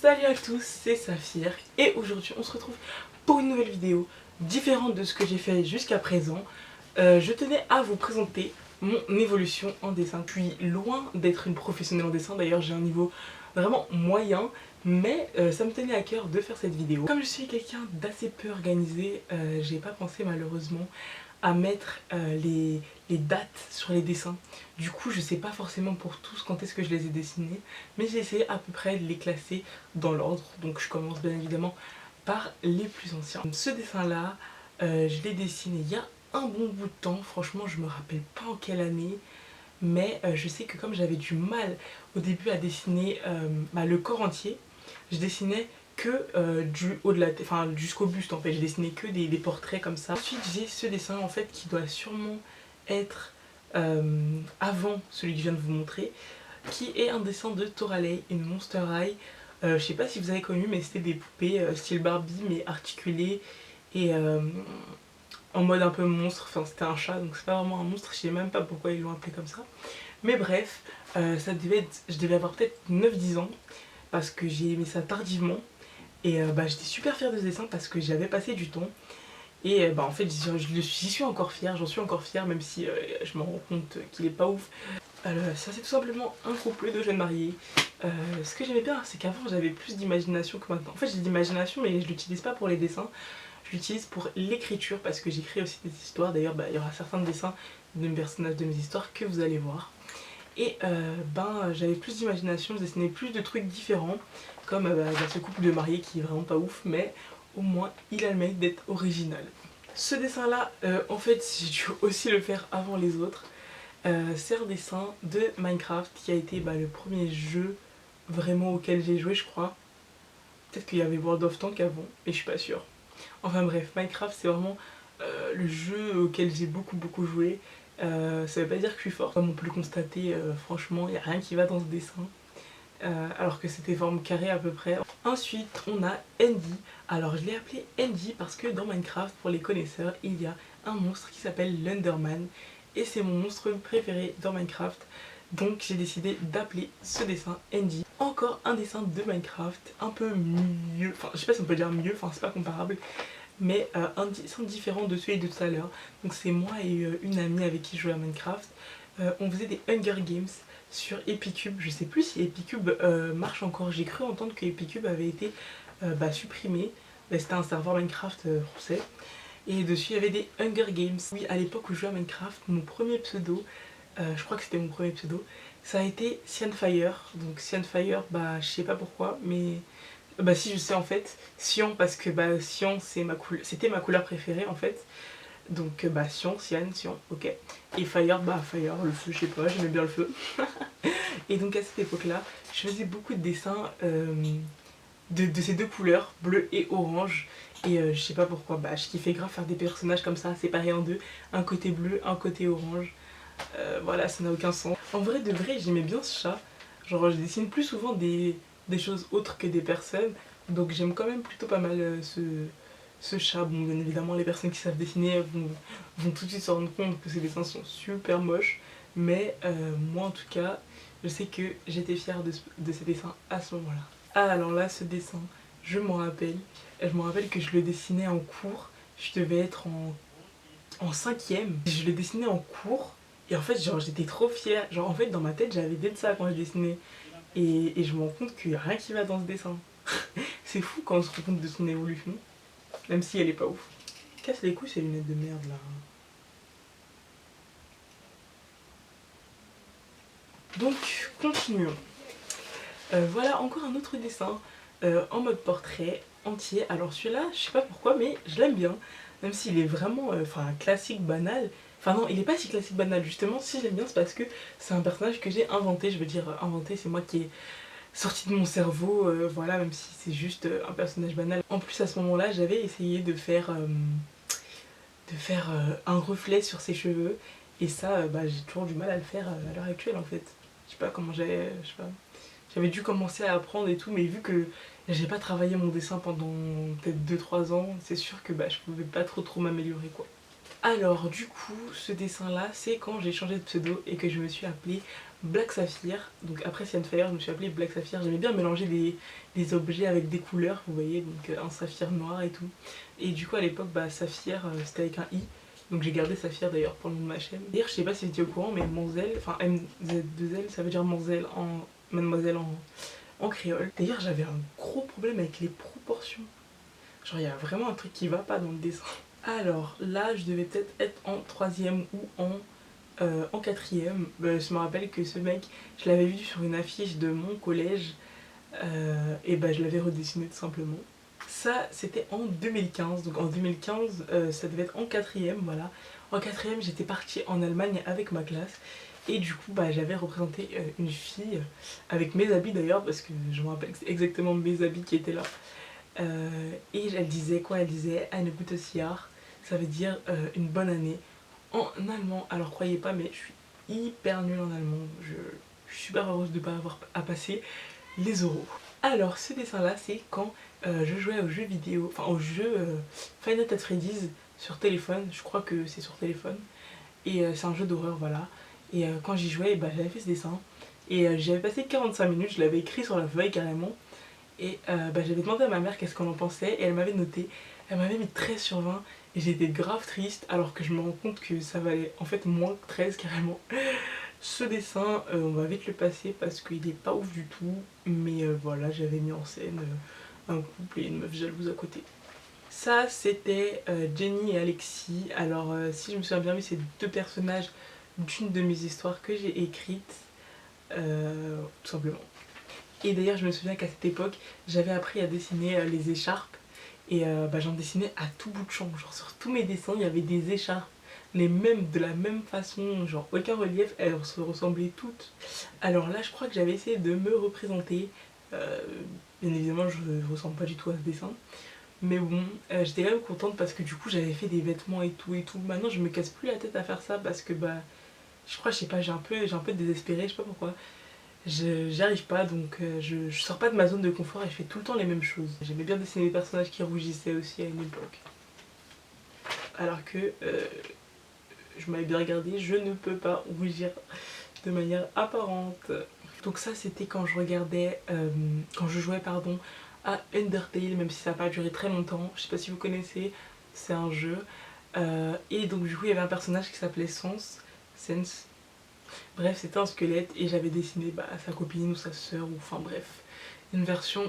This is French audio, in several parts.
Salut à tous, c'est Saphir et aujourd'hui on se retrouve pour une nouvelle vidéo différente de ce que j'ai fait jusqu'à présent. Je tenais à vous présenter mon évolution en dessin. Je suis loin d'être une professionnelle en dessin, d'ailleurs j'ai un niveau vraiment moyen, mais ça me tenait à cœur de faire cette vidéo. Comme je suis quelqu'un d'assez peu organisé, j'ai pas pensé malheureusement à mettre les dates sur les dessins. Du coup je sais pas forcément pour tous quand est-ce que je les ai dessinés, mais j'ai essayé à peu près de les classer dans l'ordre. Donc je commence bien évidemment par les plus anciens. Ce dessin là, je l'ai dessiné il y a un bon bout de temps, franchement je me rappelle pas en quelle année, mais je sais que comme j'avais du mal au début à dessiner le corps entier, je dessinais que du haut de la tête, enfin jusqu'au buste en fait, je dessinais que des portraits comme ça. Ensuite j'ai ce dessin en fait qui doit sûrement être avant celui que je viens de vous montrer, qui est un dessin de Toralei, une Monster High. Je sais pas si vous avez connu, mais c'était des poupées style Barbie mais articulées et en mode un peu monstre. Enfin c'était un chat donc c'est pas vraiment un monstre, je sais même pas pourquoi ils l'ont appelé comme ça. Mais bref, ça devait être, je devais avoir peut-être 9-10 ans parce que j'ai aimé ça tardivement. Et j'étais super fière de ce dessin parce que j'avais passé du temps. Et en fait j'y suis encore fière, j'en suis encore fière même si je me rends compte qu'il est pas ouf. Ça c'est tout simplement un couple de jeunes mariés. Ce que j'aimais bien c'est qu'avant j'avais plus d'imagination que maintenant. En fait j'ai de l'imagination mais je l'utilise pas pour les dessins, je l'utilise pour l'écriture parce que j'écris aussi des histoires. D'ailleurs il y aura certains dessins de mes personnages de mes histoires que vous allez voir. Et j'avais plus d'imagination, je dessinais plus de trucs différents, comme ce couple de mariés qui est vraiment pas ouf, mais au moins il a le mérite d'être original. Ce dessin là, en fait j'ai dû aussi le faire avant les autres. C'est un dessin de Minecraft qui a été le premier jeu vraiment auquel j'ai joué je crois. Peut-être qu'il y avait World of Tanks avant, mais je suis pas sûre. Enfin bref, Minecraft c'est vraiment le jeu auquel j'ai beaucoup joué. Ça veut pas dire que je suis forte, comme on peut le constater, franchement il n'y a rien qui va dans ce dessin. Alors que c'était forme carrée à peu près. Ensuite on a Andy. Alors je l'ai appelé Andy parce que dans Minecraft, pour les connaisseurs, il y a un monstre qui s'appelle l'Enderman. Et c'est mon monstre préféré dans Minecraft. Donc j'ai décidé d'appeler ce dessin Andy. Encore un dessin de Minecraft, un peu mieux, enfin je sais pas si on peut dire mieux, enfin c'est pas comparable, mais un dessin différent de celui de tout à l'heure. Donc c'est moi et une amie avec qui je jouais à Minecraft. On faisait des Hunger Games sur Epicube. Je sais plus si Epicube marche encore. J'ai cru entendre que Epicube avait été supprimé. C'était un serveur Minecraft français. Et dessus il y avait des Hunger Games. Oui, à l'époque où je jouais à Minecraft, mon premier pseudo, je crois que c'était mon premier pseudo, ça a été Cyanfire. Donc Cyanfire, je sais pas pourquoi, mais si je sais en fait, cyan parce que cyan c'était ma couleur préférée en fait. Donc cyan, cyan, cyan, ok. Et fire, fire, le feu, je sais pas, j'aimais bien le feu. Et donc à cette époque là, je faisais beaucoup de dessins de ces deux couleurs, bleu et orange. Et je sais pas pourquoi, je kiffais grave faire des personnages comme ça, séparés en deux, un côté bleu, un côté orange. Voilà, ça n'a aucun sens. En vrai de vrai, j'aimais bien ce chat. Genre je dessine plus souvent des choses autres que des personnes. Donc j'aime quand même plutôt pas mal ce chat. Bon, bien évidemment, les personnes qui savent dessiner vont tout de suite se rendre compte que ces dessins sont super moches. Mais moi en tout cas, je sais que j'étais fière de ces dessins à ce moment-là. Ah alors là, ce dessin, je m'en rappelle. Je me rappelle que je le dessinais en cours. Je devais être en 5ème. Je le dessinais en cours. Et en fait, genre, j'étais trop fière. Genre, en fait, dans ma tête, j'avais dès ça quand je dessinais. Et je me rends compte qu'il n'y a rien qui va dans ce dessin. C'est fou quand on se rend compte de son évolution. Même si elle est pas ouf. Casse les couilles ces lunettes de merde là. Donc, continuons. Voilà encore un autre dessin en mode portrait entier. Alors celui-là, je sais pas pourquoi, mais je l'aime bien. Même s'il est vraiment classique, banal. Enfin non, il est pas si classique, banal. Justement, si je l'aime bien, c'est parce que c'est un personnage que j'ai inventé. Je veux dire, inventé, c'est moi qui ai sorti de mon cerveau. Voilà, même si c'est juste un personnage banal. En plus, à ce moment-là, j'avais essayé de faire un reflet sur ses cheveux. Et ça, j'ai toujours du mal à le faire à l'heure actuelle en fait. Je sais pas comment j'avais dû commencer à apprendre et tout, mais vu que j'ai pas travaillé mon dessin pendant peut-être 2-3 ans, c'est sûr que je pouvais pas trop m'améliorer quoi. Alors du coup, ce dessin là, c'est quand j'ai changé de pseudo et que je me suis appelée Black Saphir. Donc après Cyan Fire, je me suis appelée Black Saphir. J'aimais bien mélanger des objets avec des couleurs, vous voyez, donc un saphir noir et tout. Et du coup à l'époque, bah, Saphir, c'était avec un I. Donc j'ai gardé Saphir d'ailleurs pour le nom de ma chaîne. D'ailleurs je sais pas si vous étiez au courant, mais Monzel, enfin MZ2L, ça veut dire Monzel en mademoiselle en créole. D'ailleurs j'avais un gros problème avec les proportions. Genre il y a vraiment un truc qui va pas dans le dessin. Alors là je devais peut-être être en troisième ou en quatrième. Je me rappelle que ce mec, je l'avais vu sur une affiche de mon collège et bah je l'avais redessiné tout simplement. Ça c'était en 2015, donc en 2015 ça devait être en quatrième, voilà. En quatrième j'étais partie en Allemagne avec ma classe et du coup bah, j'avais représenté une fille avec mes habits d'ailleurs parce que je me rappelle que c'est exactement mes habits qui étaient là. Et elle disait quoi? Elle disait Eine gute Jahr, ça veut dire une bonne année en allemand. Alors croyez pas, mais je suis hyper nulle en allemand. Je suis super heureuse de ne pas avoir à passer les oraux. Alors ce dessin là c'est quand je jouais aux jeux vidéo, enfin au jeu Five Nights at Freddy's sur téléphone, je crois que c'est sur téléphone. Et c'est un jeu d'horreur, voilà. Et quand j'y jouais, bah, j'avais fait ce dessin. Et j'avais passé 45 minutes, je l'avais écrit sur la feuille carrément. Et bah, j'avais demandé à ma mère qu'est-ce qu'on en pensait et elle m'avait noté. Elle m'avait mis 13 sur 20 et j'étais grave triste alors que je me rends compte que ça valait en fait moins que 13 carrément. Ce dessin, on va vite le passer parce qu'il est pas ouf du tout. Mais voilà, j'avais mis en scène un couple et une meuf jalouse à côté. Ça c'était Jenny et Alexis. Alors si je me souviens bien, c'est deux personnages d'une de mes histoires que j'ai écrites. Tout simplement. Et d'ailleurs je me souviens qu'à cette époque j'avais appris à dessiner les écharpes. Et bah, j'en dessinais à tout bout de champ. Genre sur tous mes dessins il y avait des écharpes. Les mêmes, de la même façon, genre aucun relief, elles se ressemblaient toutes. Alors là je crois que j'avais essayé de me représenter. Bien évidemment je ne ressemble pas du tout à ce dessin. Mais bon, j'étais quand même contente parce que du coup j'avais fait des vêtements et tout et tout. Maintenant je me casse plus la tête à faire ça parce que bah je crois, je sais pas, j'ai un peu désespéré, je sais pas pourquoi. J'y arrive pas donc je sors pas de ma zone de confort et je fais tout le temps les mêmes choses. J'aimais bien dessiner des personnages qui rougissaient aussi à une époque. Alors que je m'avais bien regardé, je ne peux pas rougir de manière apparente. Donc ça c'était quand je regardais, quand je jouais pardon à Undertale, même si ça n'a pas duré très longtemps. Je sais pas si vous connaissez, c'est un jeu. Et donc du coup il y avait un personnage qui s'appelait Sense. Bref, c'était un squelette et j'avais dessiné bah, sa copine ou sa sœur, ou enfin bref, une version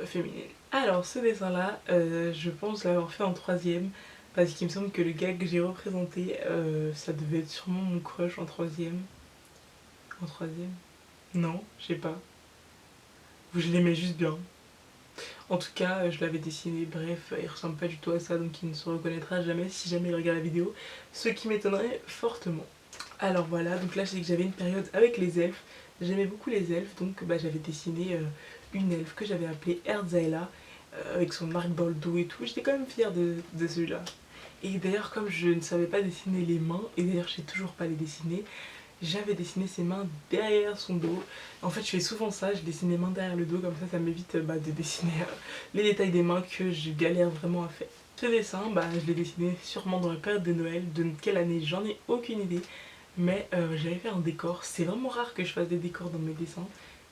féminine. Alors ce dessin là, je pense l'avoir fait en troisième parce qu'il me semble que le gars que j'ai représenté, ça devait être sûrement mon crush en troisième. En troisième? Non, je sais pas. Ou je l'aimais juste bien. En tout cas, je l'avais dessiné, bref, il ressemble pas du tout à ça, donc il ne se reconnaîtra jamais si jamais il regarde la vidéo, ce qui m'étonnerait fortement. Alors voilà, donc là je sais que j'avais une période avec les elfes, j'aimais beaucoup les elfes, donc bah, j'avais dessiné une elfe que j'avais appelée Erzaela, avec son marque Boldo et tout, j'étais quand même fière de celui-là. Et d'ailleurs comme je ne savais pas dessiner les mains, et d'ailleurs je sais toujours pas les dessiner, j'avais dessiné ses mains derrière son dos. En fait je fais souvent ça, je dessine les mains derrière le dos, comme ça m'évite bah, de dessiner les détails des mains que je galère vraiment à faire. Ce dessin, bah, je l'ai dessiné sûrement dans la période de Noël, de quelle année j'en ai aucune idée. Mais j'avais fait un décor, c'est vraiment rare que je fasse des décors dans mes dessins.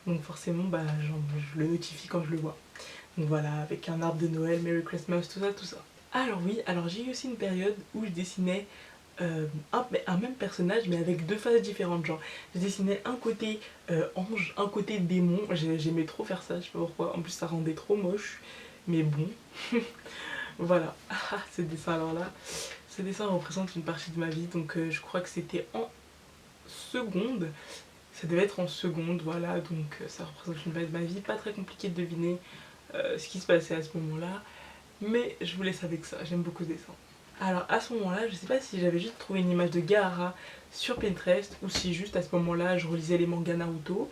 Donc forcément bah, je le notifie quand je le vois. Donc voilà, avec un arbre de Noël, Merry Christmas, tout ça, tout ça. Alors oui, alors j'ai eu aussi une période où je dessinais un même personnage mais avec deux faces différentes. Genre je dessinais un côté ange, un côté démon. J'aimais trop faire ça, je sais pas pourquoi. En plus ça rendait trop moche. Mais bon, voilà. Ce dessin alors là. Ce dessin représente une partie de ma vie, donc je crois que c'était en seconde. Ça devait être en seconde, voilà, donc ça représente une partie de ma vie. Pas très compliqué de deviner ce qui se passait à ce moment-là, mais je vous laisse avec ça, j'aime beaucoup ce dessin. Alors à ce moment-là, je sais pas si j'avais juste trouvé une image de Gaara sur Pinterest ou si juste à ce moment-là je relisais les mangas Naruto.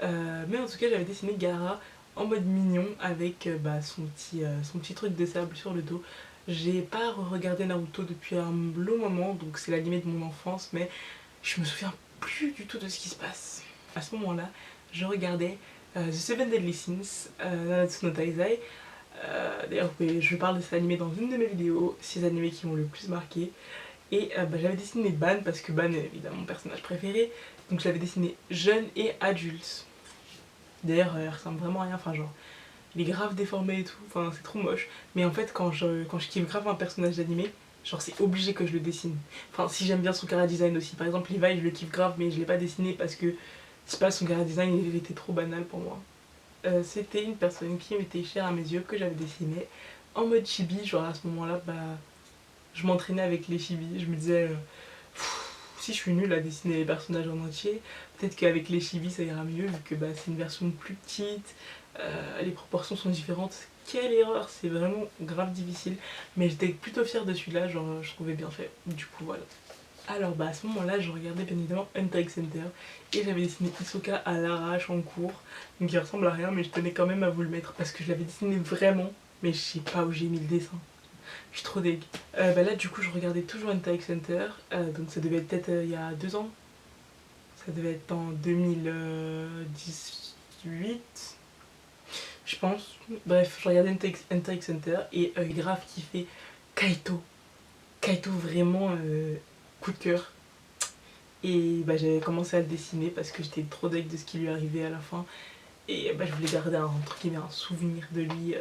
Mais en tout cas, j'avais dessiné Gaara en mode mignon avec bah, son petit truc de sable sur le dos. J'ai pas regardé Naruto depuis un long moment, donc c'est la limite de mon enfance, mais je me souviens plus du tout de ce qui se passe. À ce moment-là, je regardais The Seven Deadly Sins, Nanatsu no Taizai. D'ailleurs, je parle de cet animé dans une de mes vidéos, 6 animés qui m'ont le plus marqué. Et bah, j'avais dessiné Ban parce que Ban est évidemment mon personnage préféré. Donc je l'avais dessiné jeune et adulte. D'ailleurs elle ressemble vraiment à rien, enfin genre il est grave déformé et tout, enfin c'est trop moche. Mais en fait quand je kiffe grave un personnage d'animé, genre c'est obligé que je le dessine. Enfin si j'aime bien son chara design aussi, par exemple Levi je le kiffe grave mais je l'ai pas dessiné parce que je sais pas, son chara design il était trop banal pour moi. C'était une personne qui m'était chère à mes yeux que j'avais dessiné en mode chibi, genre à ce moment là bah je m'entraînais avec les chibis, je me disais si je suis nulle à dessiner les personnages en entier, peut-être qu'avec les chibis ça ira mieux vu que bah, c'est une version plus petite, les proportions sont différentes. Quelle erreur, c'est vraiment grave difficile, mais j'étais plutôt fière de celui-là, genre je trouvais bien fait, du coup voilà. Alors bah à ce moment-là je regardais bien évidemment Hunter x Hunter et j'avais dessiné Hisoka à l'arrache en cours, donc il ressemble à rien mais je tenais quand même à vous le mettre parce que je l'avais dessiné vraiment, mais je sais pas où j'ai mis le dessin. Je suis trop deg. Bah là du coup je regardais toujours Hunter x Hunter, donc ça devait être peut-être il y a 2 ans, ça devait être en 2018 je pense. Bref, je regardais Hunter x Hunter et grave kiffé Kaito. Kaito vraiment coup de cœur. Et bah j'avais commencé à le dessiner parce que j'étais trop deg de ce qui lui arrivait à la fin. Et bah je voulais garder entre guillemets un souvenir de lui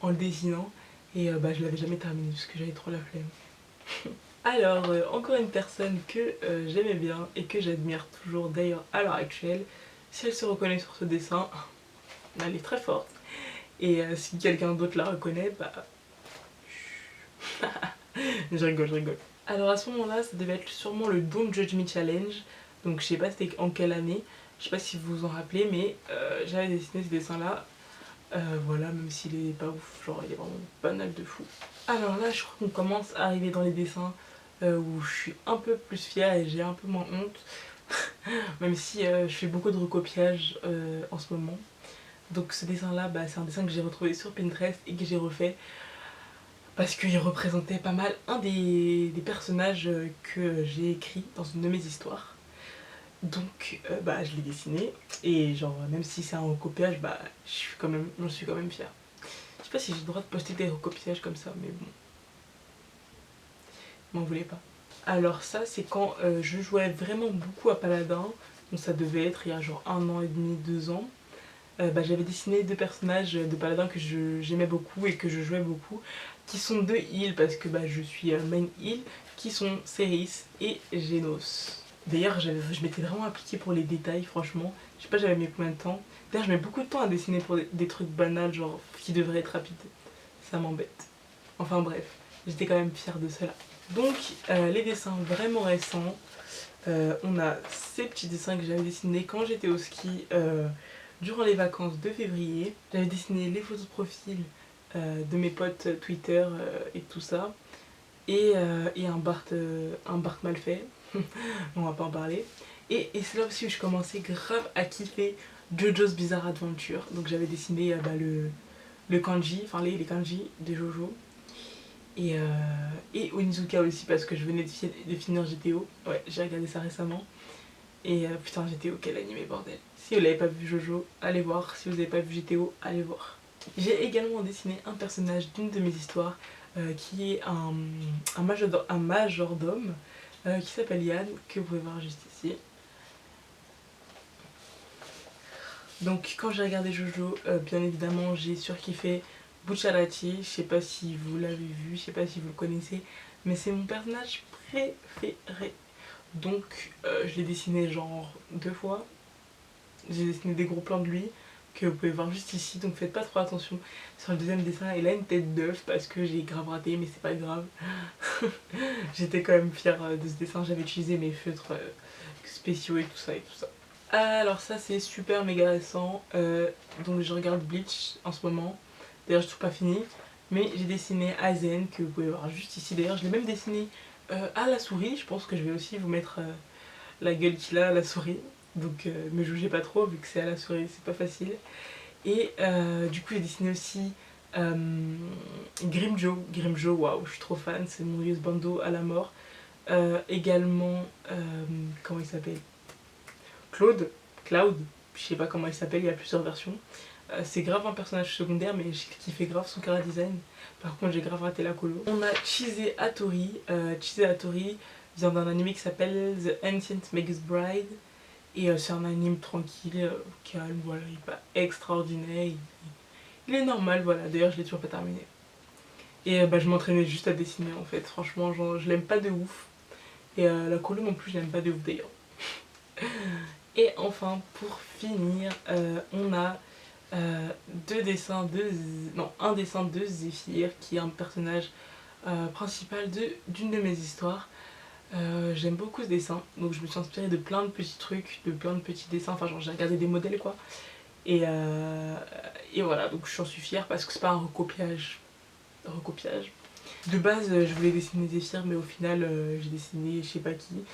en le dessinant. Et bah je l'avais jamais terminé parce que j'avais trop la flemme. Alors, encore une personne que j'aimais bien et que j'admire toujours d'ailleurs à l'heure actuelle. Si elle se reconnaît sur ce dessin, elle est très forte. Et si quelqu'un d'autre la reconnaît, bah... je rigole. Alors à ce moment-là, ça devait être sûrement le Don't Judge Me Challenge. Donc je sais pas c'était en quelle année, je sais pas si vous vous en rappelez, mais j'avais dessiné ce dessin-là. Voilà, même s'il est pas ouf, genre il est vraiment banal de fou. Alors là, je crois qu'on commence à arriver dans les dessins où je suis un peu plus fière et j'ai un peu moins honte. Même si je fais beaucoup de recopiage en ce moment. Donc ce dessin-là, bah, c'est un dessin que j'ai retrouvé sur Pinterest et que j'ai refait parce qu'il représentait pas mal un des personnages que j'ai écrit dans une de mes histoires. Donc bah, je l'ai dessiné et genre même si c'est un recopiage, bah, j'en suis quand même fière. Je sais pas si j'ai le droit de poster des recopiages comme ça, mais bon, m'en voulez pas. Alors ça c'est quand je jouais vraiment beaucoup à Paladin, donc ça devait être il y a genre 1 an et demi, 2 ans. Bah, j'avais dessiné 2 personnages de Paladin que j'aimais beaucoup et que je jouais beaucoup, qui sont 2 heals parce que bah, je suis main heal, qui sont Ceris et Genos. D'ailleurs je m'étais vraiment appliquée pour les détails franchement, je sais pas j'avais mis combien de temps. D'ailleurs je mets beaucoup de temps à dessiner pour des trucs banals genre qui devraient être rapides, ça m'embête. Enfin bref, j'étais quand même fière de cela. Donc les dessins vraiment récents, on a ces petits dessins que j'avais dessinés quand j'étais au ski durant les vacances de février. J'avais dessiné les photos de profil de mes potes Twitter et tout ça. Et un Bart mal fait, on va pas en parler. Et c'est là aussi où je commençais grave à kiffer JoJo's Bizarre Adventure. Donc j'avais dessiné bah, le kanji, enfin les kanji de Jojo. Et Onizuka aussi parce que je venais de finir GTO. Ouais, j'ai regardé ça récemment. Et putain, GTO, quel animé bordel. Si vous l'avez pas vu Jojo, allez voir. Si vous n'avez pas vu GTO, allez voir. J'ai également dessiné un personnage d'une de mes histoires qui est un majordome qui s'appelle Yann, que vous pouvez voir juste ici. Donc quand j'ai regardé Jojo, bien évidemment j'ai surkiffé Bucciarati. Je sais pas si vous l'avez vu, je sais pas si vous le connaissez, mais c'est mon personnage préféré. Donc je l'ai dessiné genre 2 fois. J'ai dessiné des gros plans de lui que vous pouvez voir juste ici, donc faites pas trop attention sur le deuxième dessin. Il a une tête d'œuf parce que j'ai grave raté, mais c'est pas grave. J'étais quand même fière de ce dessin, j'avais utilisé mes feutres spéciaux et tout ça et tout ça. Alors ça c'est super méga récent, donc je regarde Bleach en ce moment. D'ailleurs je trouve pas fini, mais j'ai dessiné Aizen que vous pouvez voir juste ici. D'ailleurs je l'ai même dessiné à la souris, je pense que je vais aussi vous mettre la gueule qu'il a à la souris. Donc me jugez pas trop vu que c'est à la souris, c'est pas facile. Et du coup j'ai dessiné aussi Grimjo, waouh je suis trop fan, c'est mon bando à la mort. Également, comment il s'appelle, Cloud, je sais pas comment il s'appelle, il y a plusieurs versions. C'est grave un personnage secondaire mais qui fait grave son chara design. Par contre j'ai grave raté la colo. On a Chise Hattori. Chise Hattori vient d'un anime qui s'appelle The Ancient Magus Bride. Et c'est un anime tranquille, calme, voilà, il n'est pas extraordinaire, il est normal, voilà, d'ailleurs je l'ai toujours pas terminé. Et bah, je m'entraînais juste à dessiner en fait, franchement genre, je l'aime pas de ouf. Et la colo non plus je l'aime pas de ouf d'ailleurs. Et enfin pour finir, on a un dessin de Zéphyr qui est un personnage principal d'une de mes histoires. J'aime beaucoup ce dessin, donc je me suis inspirée de plein de petits trucs, de plein de petits dessins, enfin genre j'ai regardé des modèles quoi. Et voilà, donc j'en suis fière parce que c'est pas un recopiage. De base je voulais dessiner Zéphyr mais au final j'ai dessiné je sais pas qui.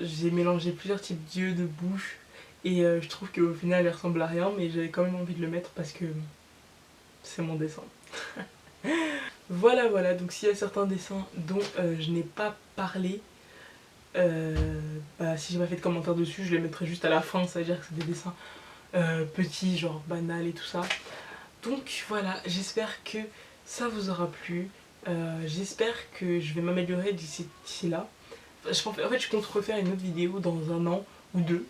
J'ai mélangé plusieurs types d'yeux, de bouche et je trouve qu'au final elle ressemble à rien mais j'avais quand même envie de le mettre parce que c'est mon dessin. Voilà, donc s'il y a certains dessins dont je n'ai pas parlé, bah, si j'ai pas fait de commentaires dessus, je les mettrai juste à la fin, ça veut dire que c'est des dessins petits, genre banal et tout ça. Donc voilà, j'espère que ça vous aura plu, j'espère que je vais m'améliorer d'ici là. En fait, je compte refaire une autre vidéo dans 1 an ou 2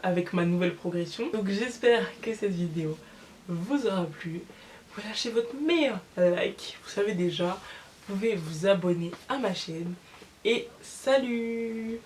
avec ma nouvelle progression. Donc j'espère que cette vidéo vous aura plu. Vous lâchez votre meilleur like, vous savez déjà, vous pouvez vous abonner à ma chaîne. Et salut!